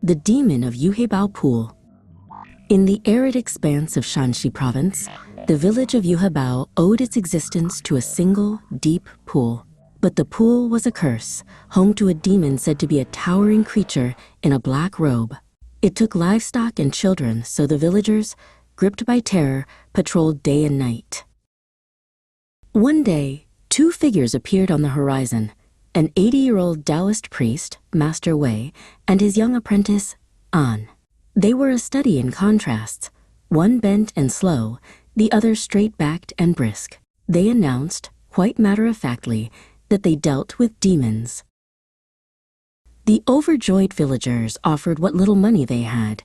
the demon of Yuhebao Pool. In the arid expanse of Shanxi province, the village of Yuhebao owed its existence to a single, deep pool. But the pool was a curse, home to a demon said to be a towering creature in a black robe. It took livestock and children, so the villagers, gripped by terror, patrolled day and night. One day, two figures appeared on the horizon, an 80-year-old Taoist priest, Master Wei, and his young apprentice, An. They were a study in contrasts, one bent and slow, the other straight-backed and brisk. They announced, quite matter-of-factly, that they dealt with demons. The overjoyed villagers offered what little money they had,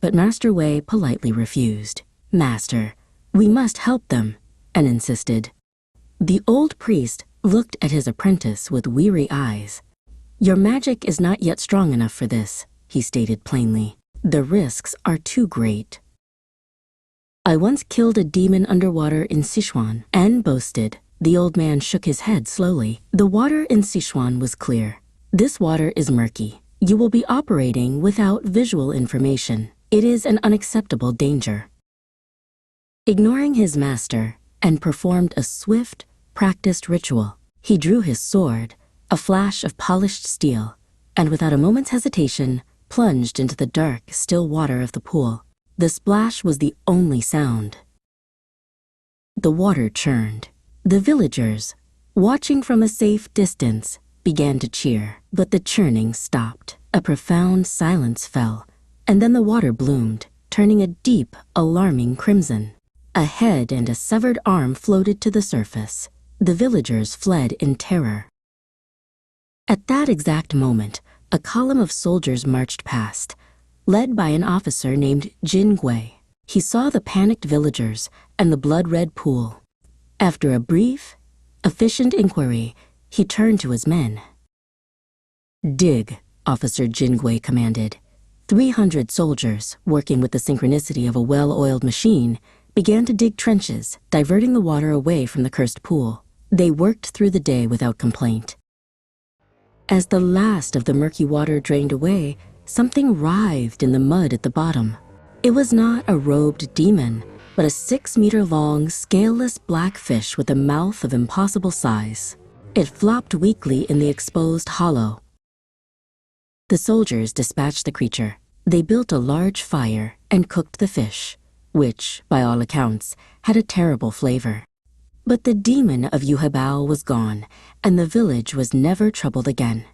but Master Wei politely refused. "Master, we must help them," and insisted. The old priest looked at his apprentice with weary eyes. "Your magic is not yet strong enough for this," he stated plainly. "The risks are too great." "I once killed a demon underwater in Sichuan," An boasted. The old man shook his head slowly. "The water in Sichuan was clear. This water is murky. You will be operating without visual information. It is an unacceptable danger." Ignoring his master, An performed a swift, practiced ritual. He drew his sword, a flash of polished steel, and without a moment's hesitation, plunged into the dark, still water of the pool. The splash was the only sound. The water churned. The villagers, watching from a safe distance, began to cheer, but the churning stopped. A profound silence fell, and then the water bloomed, turning a deep, alarming crimson. A head and a severed arm floated to the surface. The villagers fled in terror. At that exact moment, a column of soldiers marched past, led by an officer named Jin Gui. He saw the panicked villagers and the blood-red pool. After a brief, efficient inquiry, he turned to his men. "Dig," Officer Jin Gui commanded. 300 soldiers, working with the synchronicity of a well-oiled machine, began to dig trenches, diverting the water away from the cursed pool. They worked through the day without complaint. As the last of the murky water drained away, something writhed in the mud at the bottom. It was not a robed demon, but a 6-meter-long, scaleless black fish with a mouth of impossible size. It flopped weakly in the exposed hollow. The soldiers dispatched the creature. They built a large fire and cooked the fish, which, by all accounts, had a terrible flavor. But the demon of Yuhebao was gone, and the village was never troubled again.